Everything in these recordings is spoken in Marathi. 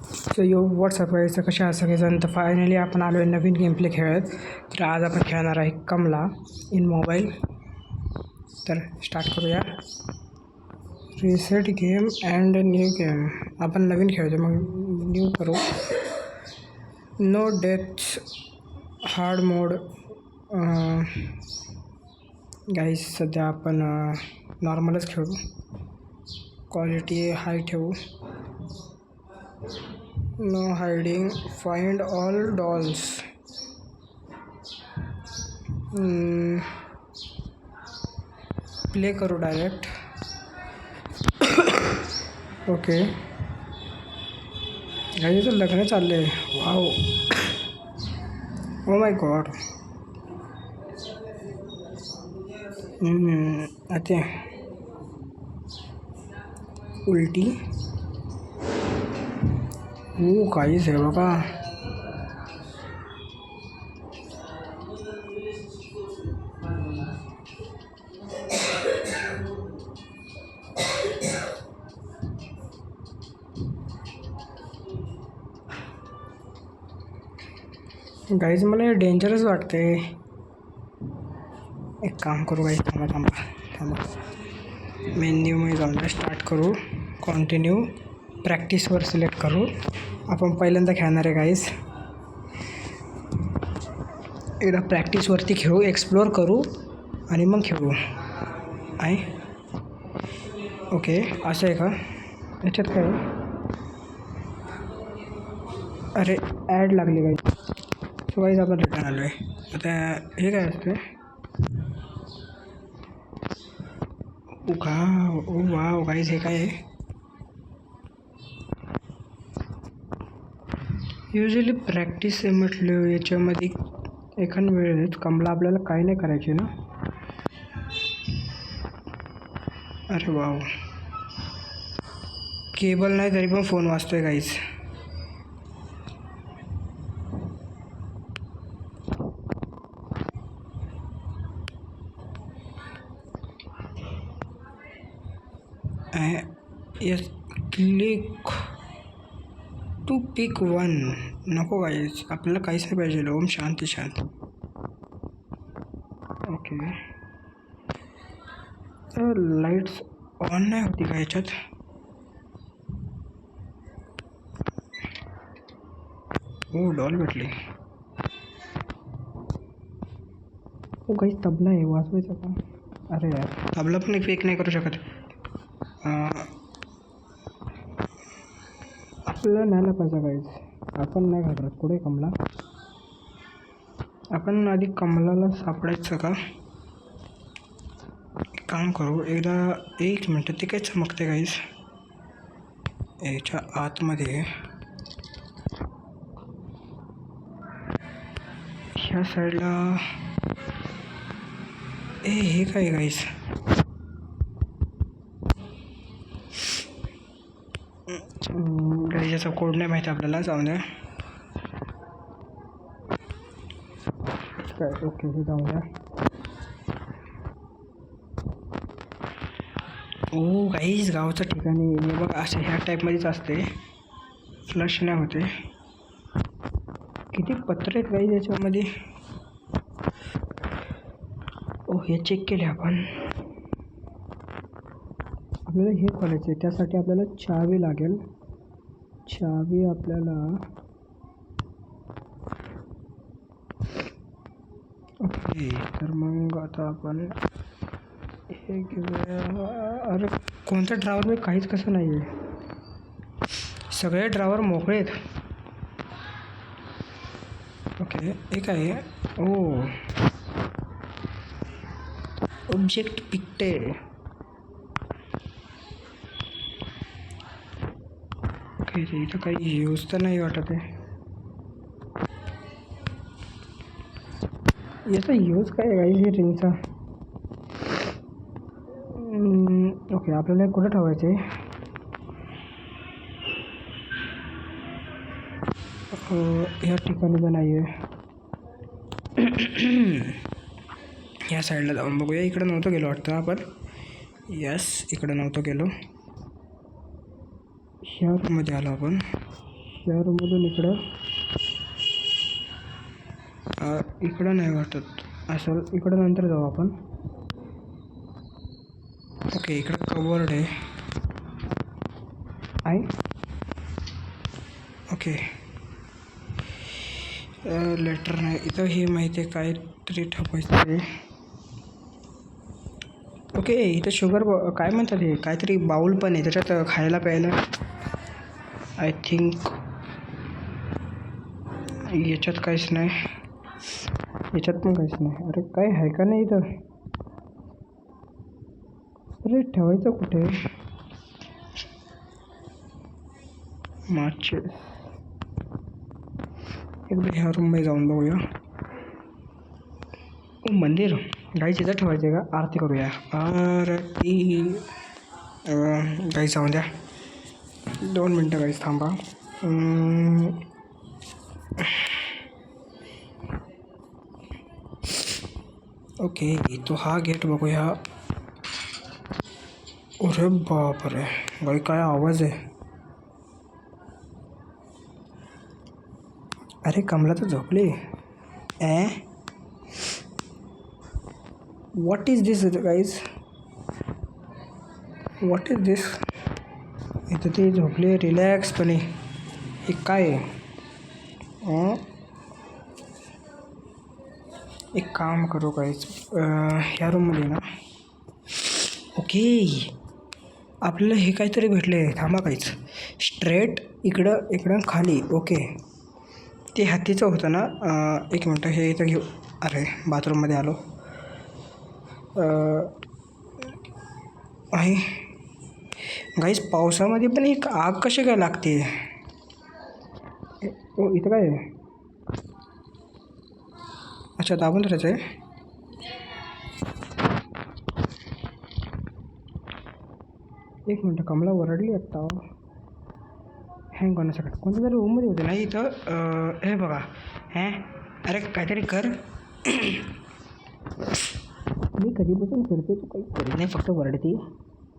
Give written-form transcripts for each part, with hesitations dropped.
सो व्हॉट्सअप करायचं कशा आहात सगळेजण. तर फायनली आपण आलो आहे नवीन गेम प्ले खेळत. तर आज आपण खेळणार आहे कमला इन मोबाईल. तर स्टार्ट करूया. Reset game and new game. आपण नवीन खेळतो मग न्यू करू. No deaths, hard mode. Guys सध्या आपण नॉर्मलच खेळू. क्वालिटी हाय ठेवू. No hiding, find all dolls. Play करू डायरेक्ट. ओके गाईचं लग्न चाललं आहे. Wow, oh my god. आता उलटी. हो काहीच आहे बाबा. गाईज मला हे डेंजरस वाटते. एक काम करू गाईज, थांबा. मेन्यूमध्ये जाऊन स्टार्ट करू. कंटिन्यू. प्रॅक्टिसवर सिलेक्ट करू. आपण पहिल्यांदा खेळणार आहे गाईज. एकदा प्रॅक्टिसवरती खेळू, एक्सप्लोर करू आणि मग खेळू आहे. ओके असं आहे का याच्यात काय. अरे ॲड लागली गाईज. सो गाईज आपण रिटर्न आलो आहे. आता हे काय असते. ओ वाव गाईज, हे काय आहे. युजली प्रॅक्टिस म्हटलं याच्यामध्ये एखाद वेळेस कमला आपल्याला काही नाही करायची ना. अरे वाव, केबल नाही तरी पण फोन वाजतोय guys. Yes, click to pick one. नको गाईज, आपल्याला काहीच नाही पाहिजे. ओम शांती शांत. ओके, तर लाईट्स ऑन नाही होती का याच्यात. हो डॉल भेटली. हो काही तबला आहे, वाजवायचा का. अरे यार, तबला पण फेक नाही करू शकत. आपल्याला न्यायला पाहिजे गाईज. आपण नाही घाबरत. पुढे कमला. आपण आधी कमलाला सापडायचं का. काम करू एकदा. एक मिनटं, ते काय चमकते गाईज याच्या आतमध्ये. ह्या साईडला हे काय गाईज. गाईज याचा कोड नाही माहिती आपल्याला, जाऊन द्या काय. ओके हे जाऊन द्या. ओ गाईज गावच्या ठिकाणी बघ अशा ह्या टाईपमध्येच असते. फ्लश नाही होते. किती पत्र आहेत गाईज याच्यामध्ये. ओ हे चेक केले आपण. आपल्याला हे खोलायचं आहे, त्यासाठी आपल्याला चावी लागेल. चावी आपल्याला ओके. तर मग आता आपण हे घेऊया. अरे कोणत्या ड्रावर मी काहीच कसं नाही आहे. सगळे ड्रावर मोकळे आहेत. ओके एक आहे. ओ ऑब्जेक्ट पिक्टेड. ओके इथं काही यूज तर नाही वाटत आहे. याचा यूज काय आहे गाईज हे रिंगचा. ओके आपल्याला कुठं ठेवायचं आहे. या ठिकाणी तर नाही आहे. या साईडला जाऊन बघूया. इकडं नव्हतं गेलो वाटतं आपण. यस इकडं नव्हतं गेलो. ह्या रूममध्ये आलो आपण. या रूममधून इकडं नाही वाटत असं. इकडं नंतर जाऊ आपण. ओके, इकडं कवर्ड आहे. ओके, लेटर नाही इथं. हे माहिती आहे काहीतरी ठेवायचं आहे. ओके, इथं शुगर काय म्हणतात हे, काहीतरी बाऊल पण आहे त्याच्यात खायला प्यायला. आय थिंक याच्यात काहीच नाही, याच्यात पण काहीच नाही. अरे काय आहे का नाही इथं? अरे ठेवायचं कुठे? मागचे एकदा ह्या रूममध्ये जाऊन बघूया. मंदिर गाईच इथं ठेवायचं आहे का? आरती करूया. आरती गाई जाऊन द्या. 2 मिनटं गाईच थांबा. ओके, तो हा गेट बघूया. अरे बापरे गाई, काय आवाज आहे. अरे कमला तर झोपली. What is this guys? What is this? इथं ती झोपली रिलॅक्सपणे. हे काय आहे? एक काम करू गाईज, ह्या रूममध्ये ना. ओके, आपल्याला हे काहीतरी भेटले. थांबा काहीच. स्ट्रेट इकडं खाली. ओके, ते हत्तीचं होतं ना. 1 मिनटं हे इथं घेऊ. अरे बाथरूममध्ये आलो आहे. गाईस पावसामध्ये पण एक आग कशी काय लागते? ओ इथं काय आहे? अच्छा, दाबून धरायचं आहे. एक मिनटं, कमला ओरडली आत्ता. हँग करण्यासाठी कोणत्या तरी रूममध्ये होते ना इथं. हे बघा. अरे काहीतरी कर. मी कधीपासून करते, तू काही करत नाही, फक्त वरडते.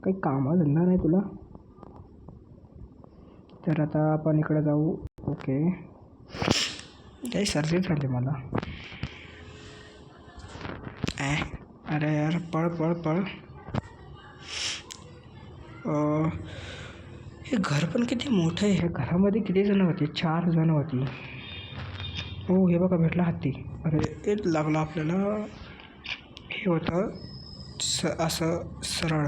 काही कामं धंदा नाही तुला. तर आता आपण इकडं जाऊ. ओके, काही सर्दी झाली मला. अरे यार, पळ पळ पळ. हे घर पण किती मोठं आहे. ह्या घरामध्ये किती जण होती? 4 जण होती. हो, हे बघा भेटला हत्ती. अरे ते लागलं आपल्याला. हे होतं असं सरळ.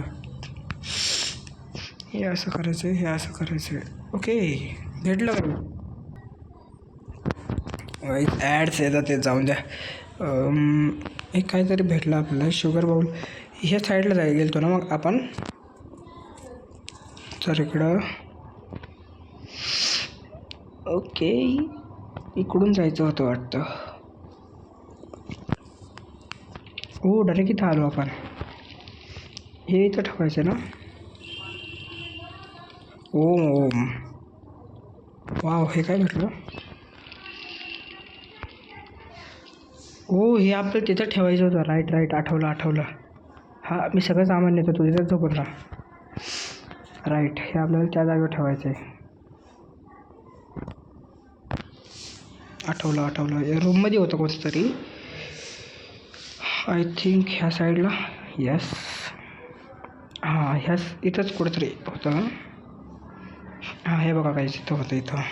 हे असं करायचं आहे, हे असं करायचं आहे. ओके, भेटलं का? ॲड्स येतात, ते जाऊन द्या. एक काहीतरी भेटलं आपल्याला. Sugar bowl. ह्या साईडला गेलो ना मग आपण. तर इकडं ओके, इकडून जायचं होतं वाटतं. हो, डायरेक्ट इथं आलो आपण. हे इथं ठेवायचं ना. ओम. वाव, हे काय भेटलं? हो, हे आपलं तिथं ठेवायचं होतं. राईट, आठवलं. हां, मी सगळं सामान नेतो, तू तिथंच झोपून राहा. राईट, हे आपल्याला त्या जागेवर ठेवायचं आहे. आठवलं. या रूममध्ये होतं कोणतं तरी. आय थिंक ह्या साईडला. येस, हां, इथंच कुठंतरी होतं. हां, हे बघा काही इथं होतं. इथं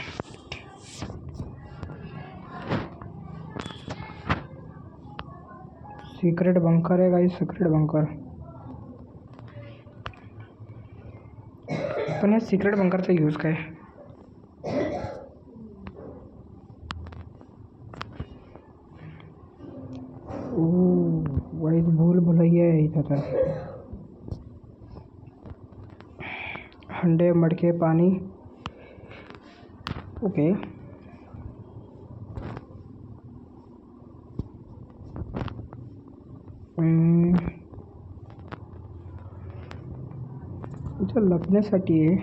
सिक्रेट बंकर आहे काही. Secret bunker. पण या सिक्रेट बंकरचा यूज काय? वाईट भूल भुलैया आहे इथं तर. हंडे मडके पाणी. ओके, इथं लपण्यासाठी आहे.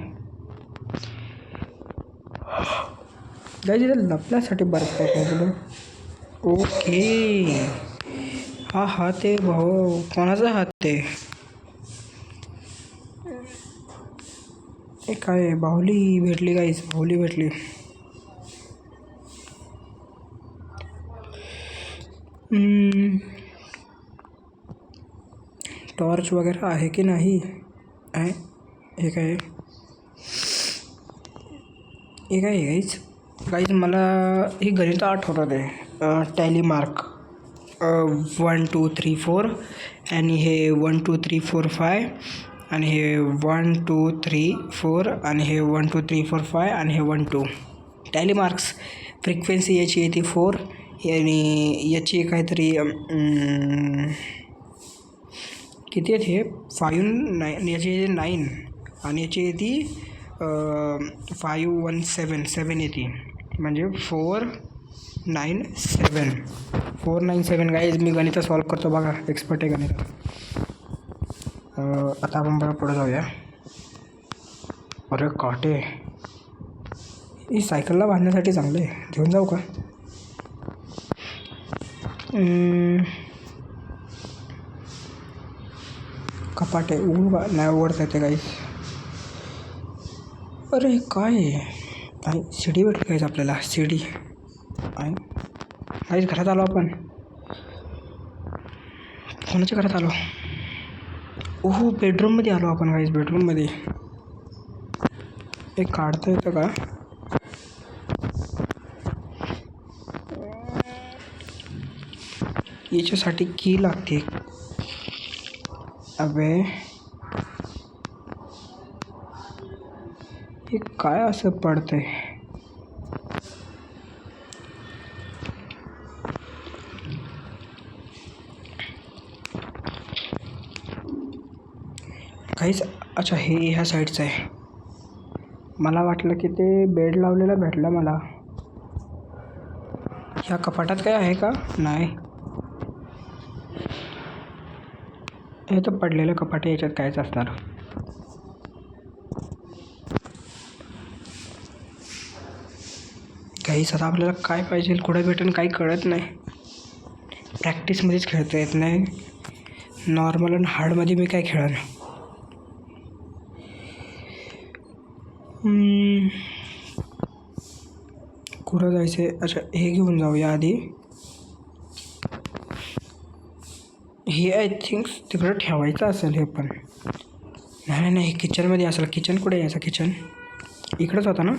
इथं लपण्यासाठी बरं काय. ओके, हा हात आहे भाऊ. कोणाचा हात आहे? काय बाहुली भेटली गाईस, बाहुली भेटली. टॉर्च वगैरे आहे की नाही आहे. हे काय हे काय गाईज गाईज मला हे गणित आठवत आहे. टॅली मार्क 1 2 3 4 आणि हे 1 2 3 4 5 आणि हे 1 2 3 4 आणि हे 1 2 3 4 5 आणि हे 1 2 टॅली मार्क्स. फ्रिक्वेन्सी याची येते 4 आणि याची काहीतरी किती आहेत हे 5 9 याची येते 9 आणि याची येते 5 1 7 7 येते म्हणजे 497 गाईज. मी गणित सॉल्व करतो बघा, एक्सपर्ट आहे गणित. आता आपण बघा पुढे जाऊया. अरे काटे ही सायकलला बांधण्यासाठी चांगलं आहे, घेऊन जाऊ का? कपाटे नाही उघडता येते गाईज. अरे हे काय आहे? शिडी भेटली काहीच आपल्याला, शिडी आहे काहीच. घरात आलो आपण. कोणाच्या घरात आलो? ओहो बेडरूममध्ये आलो आपण काहीच. बेडरूममध्ये एक काढता येतं का? याच्यासाठी की लागते. अबे हे काय असं पडतंय? काहीच. अच्छा हे ह्या साईडचं आहे. मला वाटलं की ते बेड लावलेला भेटलं मला. ह्या कपाटात काय आहे का? नाही, हे तर पडलेलं कपाट, याच्यात कायच असणार. काहीच. आता आपल्याला काय पाहिजे, कुठे भेटेल काही कळत नाही. प्रॅक्टिसमध्येच खेळता येत नाही. नॉर्मल आणि हार्डमध्ये मी काय खेळा ना. कुठं जायचं आहे? अच्छा हे घेऊन जाऊया आधी. हे आय थिंक तिकडं ठेवायचं असेल. हे पण नाही नाही किचनमध्ये असेल. किचन कुठे यायचं? किचन इकडंच होता ना.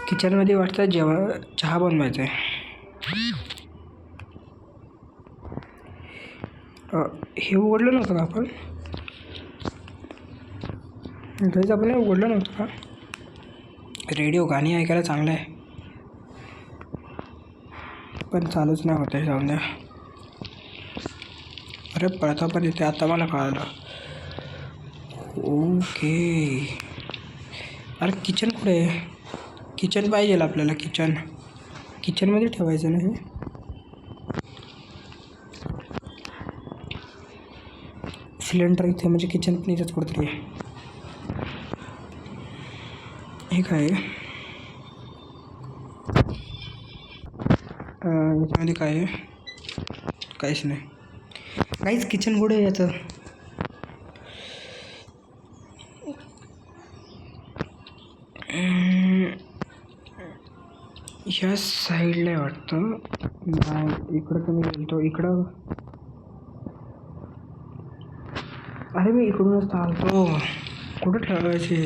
किचनमध्ये वाटतं चहा बनवायचं आहे. हे उघडलं नव्हतं का आपण? घरीच आपण उघडलं नव्हतं का? रेडिओ गाणी ऐकायला चांगलं आहे, पण चालूच नाही होत आहे. जाऊन द्या. अरे पळता पण येते, आता मला कळालं. ओके. अरे किचन कुठे आहे? किचन पाहिजे आपल्याला. किचनमध्ये ठेवायचं ना हे. सिलेंडर इथे म्हणजे किचन पण इथंच कुठतरी आहे. हे काय आहे? याच्यामध्ये काय आहे? काहीच नाही. काहीच. किचन कुठे आहे याचं? ह्या साईडला आहे वाटतं. नाही इकडं तर मी गेलतो. इकडं अरे मी इकडूनच चालतो. कुठं ठेवायचे?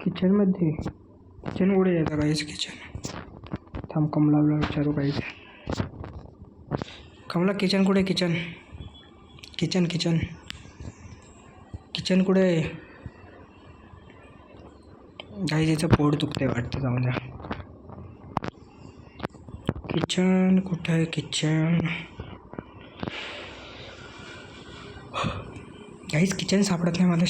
किचनमध्ये. किचन कुठे यायचं काहीच? किचन थांब, कमलाला विचारू काहीच. कमला किचन कुठे? किचन किचन किचन किचन कुठे आहे? काही याचं पोट दुखते वाटतं. जाऊन द्या. किचन कुठं आहे? किचन काहीच. किचन सापडत नाही मला.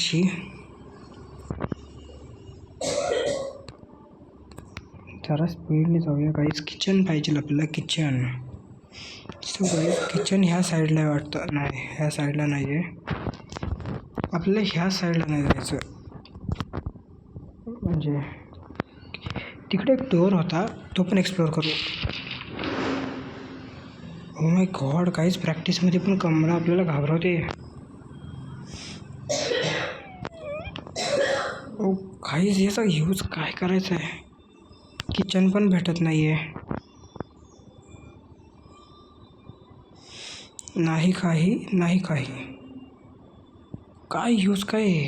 जरा स्पीडने जाऊया काहीच. किचन पाहिजे आपल्याला. किचन सो गाईज किचन ह्या साईडला आहे वाटतं. नाही ह्या साईडला नाही आहे. आपल्याला ह्या साईडला नाही जायचं. म्हणजे तिकडे एक डोअर होता, तो पण एक्सप्लोअर करू. ओ माय गॉड काहीच. प्रॅक्टिसमध्ये पण कमरा आपल्याला घाबरवते. ओ काहीच. याचा यूज काय करायचा आहे? किचन पण भेटत नाही आहे. नाही काही नाही काही. काय यूज काय आहे?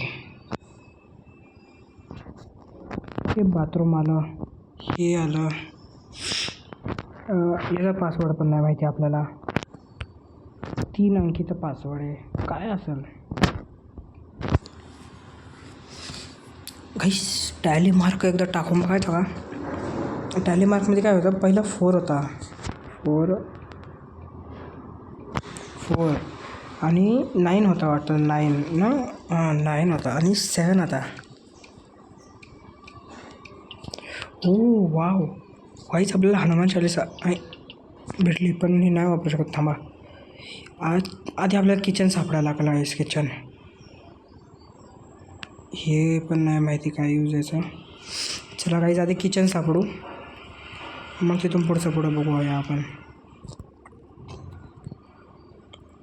हे बाथरूम आलं, हे आलं. याचा पासवर्ड पण नाही माहिती आपल्याला. 3 अंकीचा पासवर्ड आहे. काय असेल? काही टॅली मार्क एकदा टाकून बघायचा का? टॅली मार्कमध्ये काय होतं, पहिला 4 होता. 4 आणि 9 होता वाटतं. 9 ना, 9 होता आणि 7 होता. ओ वाव, काहीच आपल्याला हनुमान चालीसा भेटली, पण ही नाही वापरू शकत. थांबा, आधी आपल्याला किचन सापडायला लागलं आहे. किचन हे पण नाही माहिती काय यूज याचं. चला काहीच आधी किचन सापडू, मग तिथून पुढं बघूया आपण.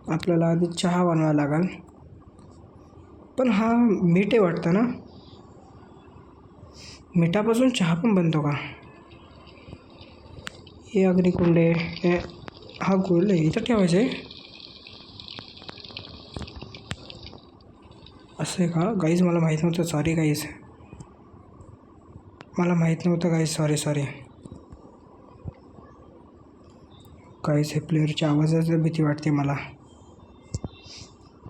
आपल्याला आधी चहा बनवायला लागेल. पण हा मीठ आहे वाटतं ना, मिठापासून चहा पण बनतो का? हे अग्निकुंड आहे. हा गोल आहे, इथं ठेवायचं आहे. असं आहे का गाईज? मला माहीत नव्हतं. सॉरी गाईज, मला माहीत नव्हतं गाईज. Sorry guys. हे प्लेअरच्या आवाजाचं भीती वाटते मला.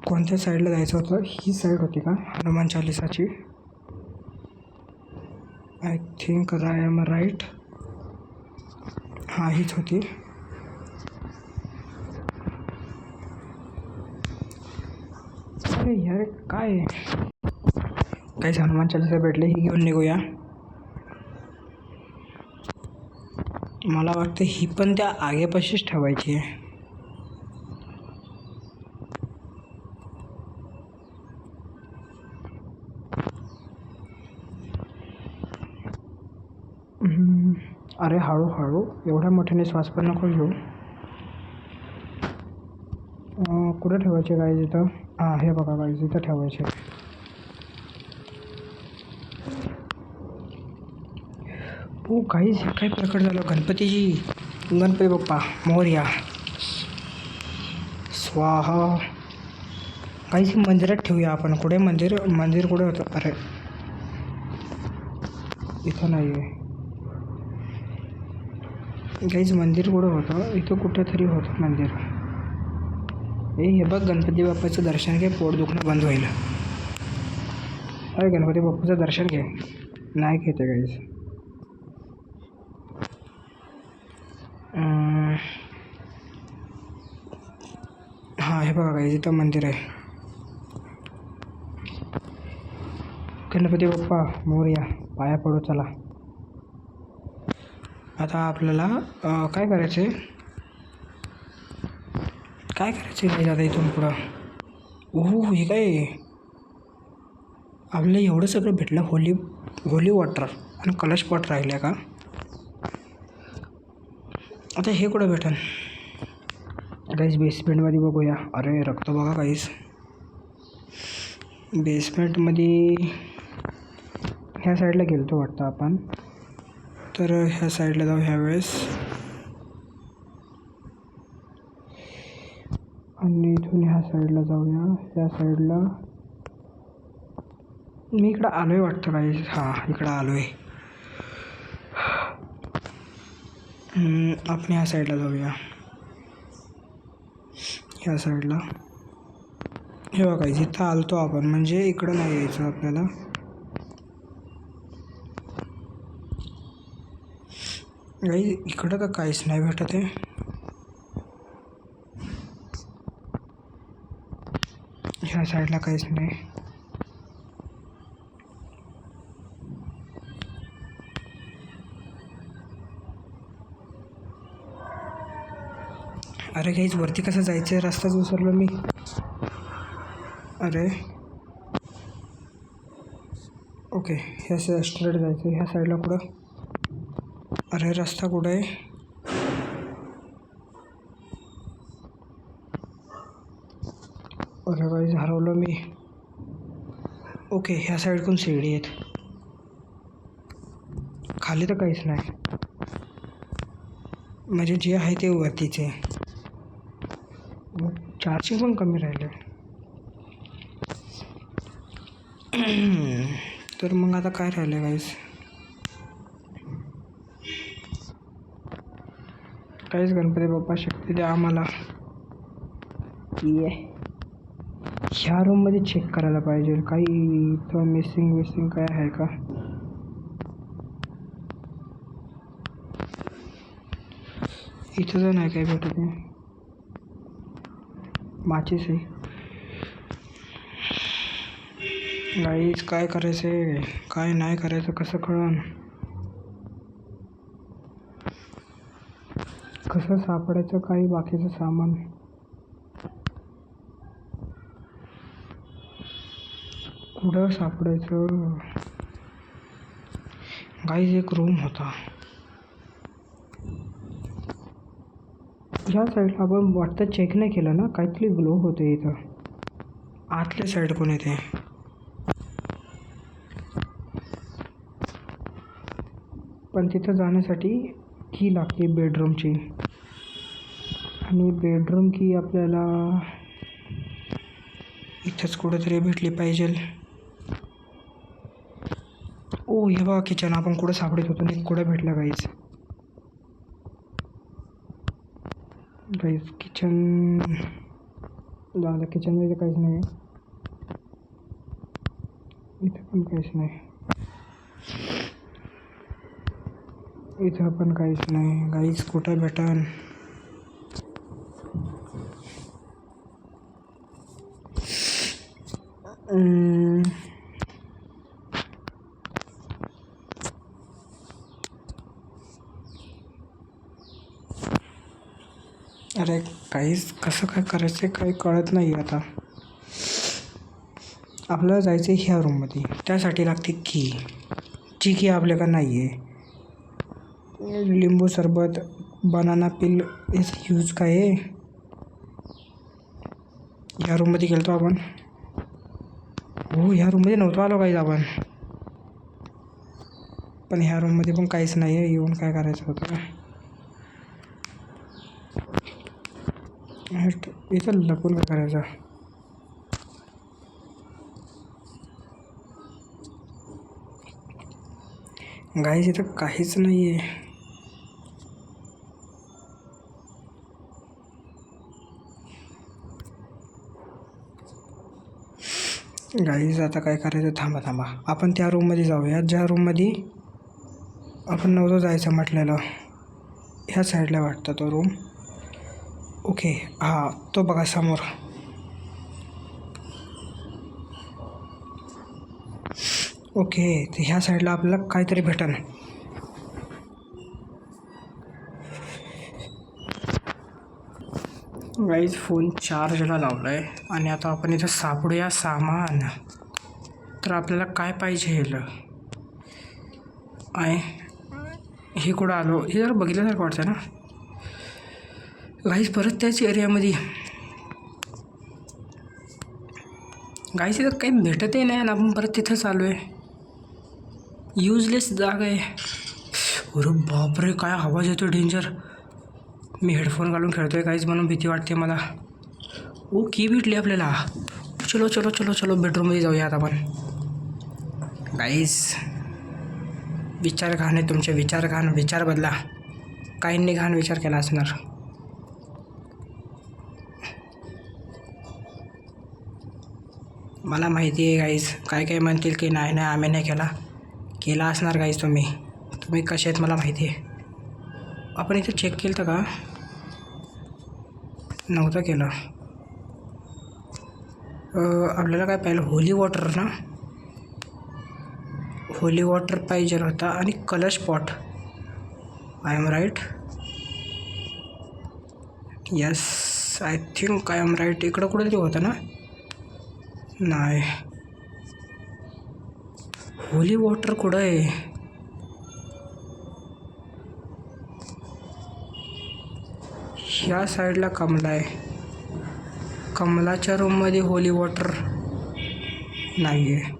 कोणत्या साईडला जायचं होतं? ही साईड होती का हनुमान चालीसाची? I think I am right. हां, हीच होती. अरे यार, काय काहीच हनुमान चालीसा भेटले, ही घेऊन निघूया. मला वाटतं ही पण त्या आगेपाशीच ठेवायची आहे. अरे हळूहळू, एवढ्या मोठ्याने श्वास पण नको घेऊ. कुठं ठेवायचे गाईज? इथं. हां, हे बघा गाईज, इथं ठेवायचे. हो गाईज, हे काय प्रकट झालं? गणपती बाप्पा मोरया. स्वाहा. काहीच मंदिरात ठेवूया आपण. कुठे मंदिर कुठे होतं? अरे इथं नाही आहे काहीच. मंदिर कुठं होतं? इथं कुठेतरी होतं मंदिर. हे बघ, गणपती बाप्पाचं दर्शन घे, पोट दुखणं बंद होईल. अरे गणपती बाप्पाचं दर्शन घे. नाही घेते काहीच. हां, हे बघा काहीच, इथं मंदिर आहे. गणपती बाप्पा मोरया, पाया पडू. चला आता आपल्याला काय करायचं आहे? नाही दादा, इथून पुढं. ओह, हे काय आपल्याला एवढं सगळं भेटलं? होली वॉटर आणि कलश पॉट राहिल्या का? आता हे कुठं भेटेल गाईज? बेसमेंटमध्ये बघूया. अरे रक्त बघा गाईज, बेसमेंटमध्ये. ह्या साईडला गेलतो वाटतं आपण, तर ह्या साईडला जाऊ ह्यावेळेस. आणि इथून ह्या साईडला जाऊया. ह्या साईडला मी इकडं आलो आहे वाटतं गाईज. हां, इकडं आलो आहे. आपण ह्या साईडला जाऊया. ह्या साईडला हे बघा, इथं आलतो आपण, म्हणजे इकडं नाही यायचं आपल्याला. गाईज इकडं तर काहीच नाही भेटत आहे. ह्या साईडला काहीच नाही. अरे काहीच, वरती कसं जायचं आहे? रस्ताच विसरलो मी. अरे ओके, ह्या स्ट्रेट जायचं. ह्या साईडला कुठं? अरे रस्ता कुठं आहे? अरे गाईज, हरवलं मी. ओके, ह्या साईडकडून शिडी आहेत. खाली तर काहीच नाही, म्हणजे जे आहे ते वरतीच आहे. चार्जिंग पण कमी राहिलं. तर मग आता काय राहिलं गाईस? काहीच गणपती बाप्पा शक्ती द्या आम्हाला. ये ह्या रूममध्ये चेक करायला पाहिजे काही इथं मिसिंग काय आहे का. इथं तर नाही काय भेटत आहे. माचीस आहे. गाईज काय करायचं आहे काय नाही करायचं कसं कळण, कसं सापडायचं काही बाकीचं सामान. कुठं सापडायचं गाईज? एक रूम होता ह्या साईडला, आपण वाटतं चेक नाही केलं ना. काहीतरी ग्लो होते इथं आतल्या साईड कोण येते. पण तिथं जाण्यासाठी की लागते बेडरूमची, आणि बेडरूम की आपल्याला इथंच कुठेतरी भेटली पाहिजे. ओ हे बघा किचन, आपण कुठं सापडत होतो नाही कुठं भेटलं गाईज. गाईज किचन जाऊ, किचनमध्ये काहीच नाही आहे. इथं पण काहीच नाही, इथं पण काहीच नाही गाईज. कुठं भेटन? अरे काहीच कसं काय करायचं काही कळत नाही आता. आपल्याला जायचं आहे ह्या रूममध्ये, त्यासाठी लागते की. जी की आपल्याकडं नाही आहे. लिंबू सरबत, बनाना पिल याचा यूज काय आहे? ह्या रूममध्ये गेलो आपण. हो ह्या रूममध्ये नव्हतो आलो काहीच आपण. पण ह्या रूममध्ये पण काहीच नाही आहे. येऊन काय करायचं होतं? इथं लपून काय करायचं? गाईज इथं काहीच नाही आहे. गाईज आता काय करायचं? थांबा आपण त्या रूममध्ये जाऊया ज्या रूममध्ये आपण नव्हतं जायचं म्हटलेलं. ह्या साईडला वाटतं तो रूम. ओके हां तो बघा समोर. ओके तर ह्या साईडला आपल्याला काहीतरी भेटन. गाईज फोन चार्जला लावला आहे आणि आता आपण इथं सापडूया सामान. तर आपल्याला काय पाहिजे आहे? हे कुठं आलो? हे जरा बघितल्यासारखं वाटतं ना गाईज. परत त्याच एरियामध्ये गाईज इथं काही भेटतही नाही आणि आपण परत तिथंच आलो आहे. युजलेस जागा आहे. अरे बापरे काय आवाज येतो डेंजर. मी हेडफोन घालून खेळतो आहे काहीच म्हणून भीती वाटते मला. ओ की भेटली आपल्याला. चलो चलो चलो चलो बेडरूममध्ये जाऊया आता आपण. गाईज विचार घाण आहे तुमचे, विचार घाण. विचार बदला. काहींनी घाण विचार केला असणार. मला माहिती आहे गाईज काय काय म्हणतील की नाही आम्ही नाही केला असणार गाईज. तुम्ही कसे आहेत मला माहिती आहे. आपण इथे चेक केलं तर का? नव्हतं केलं. आपल्याला काय पाहिलं? होली वॉटर ना. होली वॉटर पाहिजे होता आणि कलश pot. I am right? Yes I think I am right. इकडं कुठेतरी होतं ना. नाही होली वॉटर कुठं आहे? ह्या साईडला कमला आहे. कमलाच्या रूममध्ये होली वॉटर नाही आहे.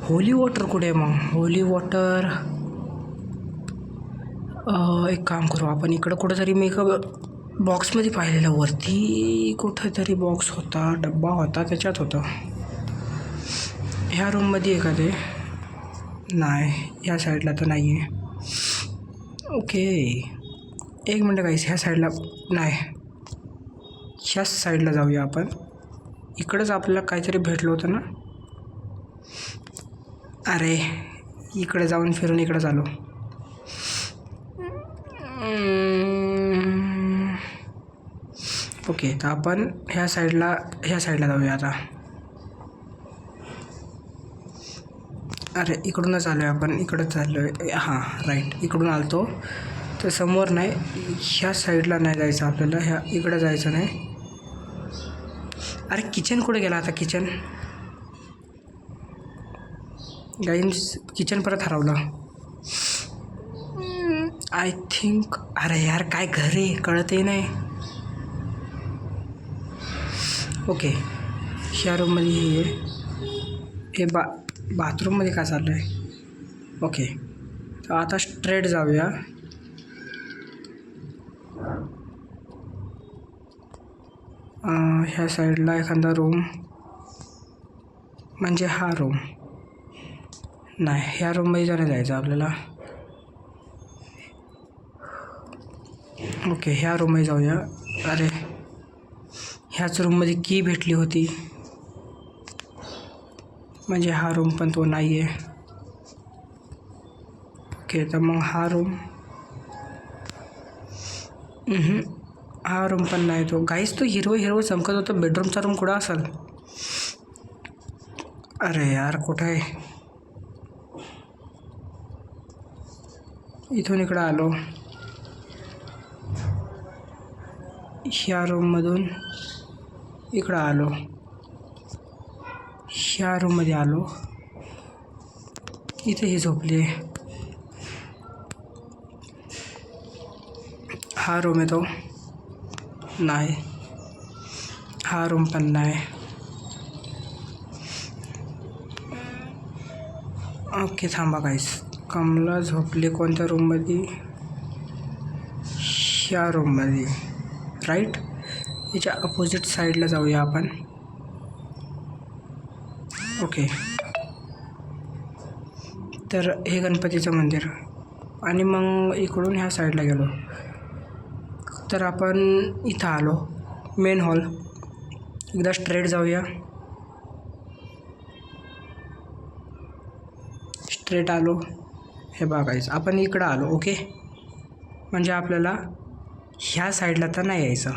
होली वॉटर कुठे आहे मग? होली वॉटर एक काम करू आपण, इकडं कुठंतरी मी एका बॉक्समध्ये पाहिलेलं, वरती कुठंतरी बॉक्स होता, डब्बा होता, त्याच्यात होतं. ह्या रूममध्ये आहे का ते? नाही, ह्या साईडला तर नाही आहे. ओके, एक मिनटं गाईस, ह्या साईडला नाही, ह्याच साईडला जाऊया आपण. इकडंच आपल्याला काहीतरी भेटलं होतं ना. अरे, इकडे जाऊन फिरून इकडं आलो. ओके, तर आपण ह्या साईडला जाऊया आता. अरे, इकडूनच आलो आहे आपण, इकडंच चाललो आहे. हां राईट, इकडून आलतो. तर समोर नाही, ह्या साईडला नाही जायचं आपल्याला, ह्या इकडं जायचं नाही. अरे, किचन कुठे गेला आता? किचन गाईन्स, किचन परत हरवलं आय थिंक. अरे यार, काय घर आहे कळतही नाही. ओके, ह्या रूममध्ये हे बाथरूममध्ये काय चाललं आहे? ओके, तर आता स्ट्रेट जाऊया. ह्या साईडला एखादा रूम, म्हणजे हा रूम नाही, ह्या रूममध्ये जरा जायचं आपल्याला. ओके, ह्या रूममध्ये जाऊया. अरे, ह्याच रूममध्ये की भेटली होती, म्हणजे हा रूम पण तो नाही आहे. ओके, तर मग हा रूम, हा रूम पण नाही. तो गाईस, तो हिरवं चमकत होतं, बेडरूमचा रूम कुठं असेल? अरे यार, कुठं आहे? इथून इकडं आलो, ह्या रूममधून इकडं आलो, ह्या रूममध्ये आलो, इथे ही झोपली आहे. हा रूम आहे तो नाही, हा रूम पण नाही. ओके, थांबा गाईस, कमला झोपली कोणत्या रूममध्ये? ह्या रूममध्ये, राईट. याच्या अपोजिट साईडला जाऊया आपण. ओके, तर हे गणपतीचं मंदिर, आणि मग इकडून ह्या साईडला गेलो तर आपण इथं आलो, मेन हॉल. एकदा स्ट्रेट जाऊया, स्ट्रेट आलो. हे बघायचं, आपण इकडं आलो. ओके, म्हणजे आपल्याला ह्या साईडला तर नाही यायचं,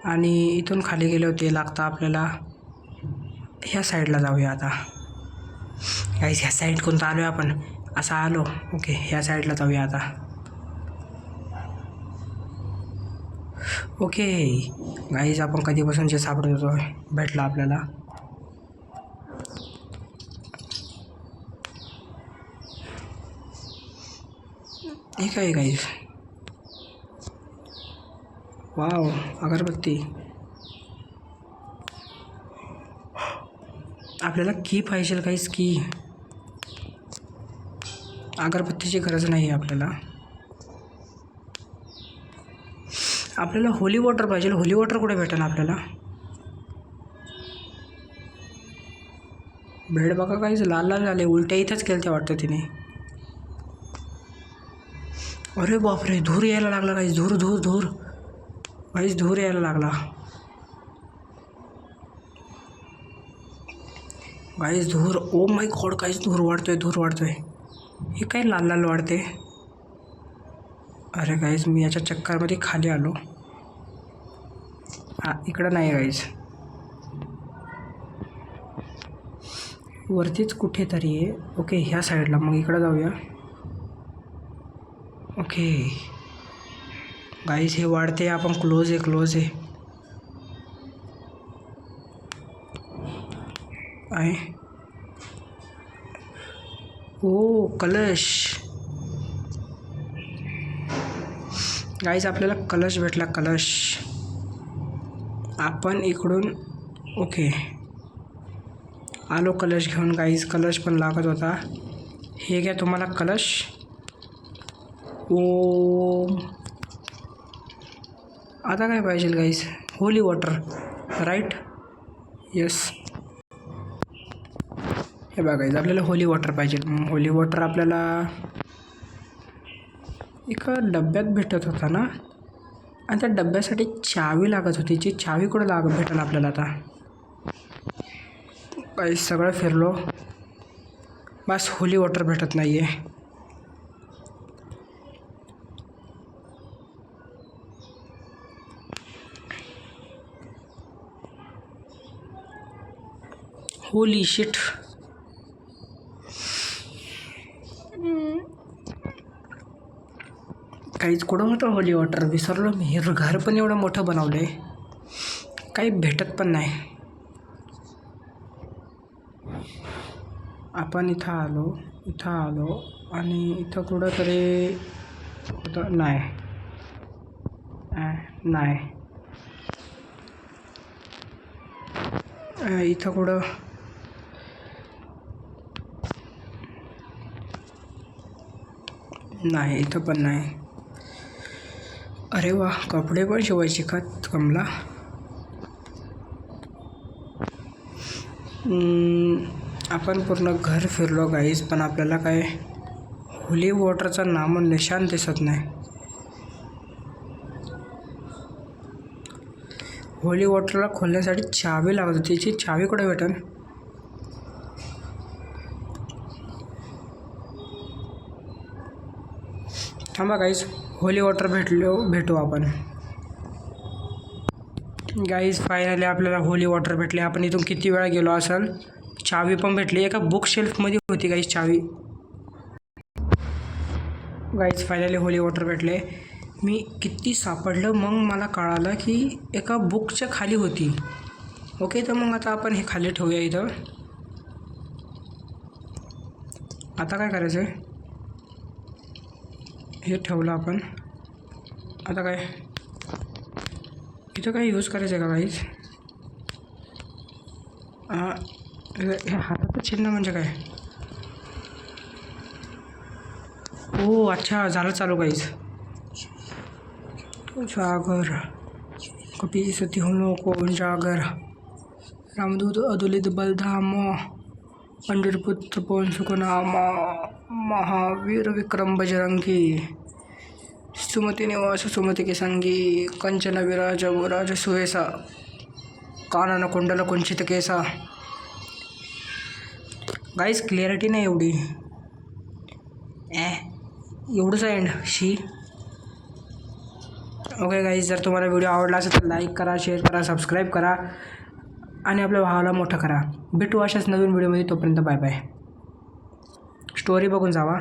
आणि इथून खाली गेले होते लागतं आपल्याला ह्या साईडला जाऊया आता. गाईस, ह्या साईड कोणता आलो आहे आपण? असा आलो. ओके, ह्या साईडला जाऊया आता. ओके गाईज, आपण कधीपासून जे सापडत होतो भेटला आपल्याला. हे काय गाईज? वाव, अगरबत्ती. आपल्याला की पाहिजे गाईज? की अगरबत्तीची गरज नाही आहे आपल्याला. आपल्याला होली वॉटर पाहिजे. होली वॉटर कुठे भेटेल आपल्याला? भेड बघा गाईज, लाल लाल झाले, उलट्या इथंच केलं ते वाटतं तिने. अरे बापरे, धूर यायला लागला गाईज, धूर धूर धूर गाईज, धूर यायला लागला गाईज, धूर. ओ माय गॉड गाईज, धूर वाढतोय. हे काय लाल लाल वाढते? अरे गाईज, मी याच्या चक्करमध्ये खाली आलो. हां, इकडं नाही गाईज, वरतीच कुठेतरी आहे. ओके, ह्या साईडला, मग इकडं जाऊया. ओके गाईज, हे वाढते, आपण क्लोज आहे ओ कलश. गाईज, आपल्याला कलश भेटला, कलश. आपण इकडून, ओके आलो कलश घेऊन गाईज. कलश पण लागत होता. हे घ्या तुम्हाला कलश. ओम. आता काय पाहिजे guys? Holy water, right? Yes. हे बघा गाईज, आपल्याला होली वॉटर पाहिजे. होली वॉटर आपल्याला एका डब्यात भेटत होता ना, आणि त्या डब्यासाठी चावी लागत होती. जी चावी कुठं भेटेल आपल्याला आता? काही सगळं फिरलो, बस होली वॉटर भेटत नाही आहे. Holy shit. काहीच कुठं होतं होली वॉटर? विसरलो मी. हे घर पण एवढं मोठं बनवलं आहे, काही भेटत पण नाही. आपण इथं आलो आणि इथं कुठंतरी होतं. नाही. इथं कुठं? नाही, इथं पण नाही. अरे वा, कपडे पण शिवायचे का कमला? आपण पूर्ण घर फिरलो गाईज, पण आपल्याला काय होली वॉटरचा नामोनिशाण दिसत नाही. होली वॉटरला खोलण्यासाठी चावी लागत होती. तिची चावी कुठे भेटेल? थांबा गाईज, होली वॉटर भेटू आपण. गाईज फायनली आपल्याला होली वॉटर भेटले. आपण इथून किती वेळा गेलो असेल. चावी पण भेटली. एका बुक शेल्फमध्ये होती गाईज चावी. गाईज फायनली होली वॉटर भेटले. मी किती सापडलं, मग मला कळालं की एका बुकच्या खाली होती. ओके, तर मग आता आपण हे खाली ठेवूया इथं. आता काय करायचं आहे? हे ठेवलं आपण. आता काय इथं काय यूज करायचं आहे का गाईज? हे हाताचं चिन्ह म्हणजे काय? ओ अच्छा, झालं चालू गाईज. जागर कपी सती हम लोगों को जागर. रामदूत अदुलित बलधाम, पंढरपुत्र पवन सुखनामा, महावीर विक्रम बजरंगी, सुमति निवास सुमति के संगी, कंचन विराज विराज सुहेसा, कानन कुंडल कुंचित केसा. गाईज क्लिअरिटी नाही एवढी. एवढंच एंड शी. ओके गाईज, जर तुम्हाला व्हिडिओ आवडला असेल तर लाईक करा, शेअर करा, सबस्क्राईब करा आणि आपल्या भावाला मोठं करा. भेटू अशाच नवीन व्हिडिओमध्ये. तोपर्यंत बाय बाय. स्टोरी बघून जावा.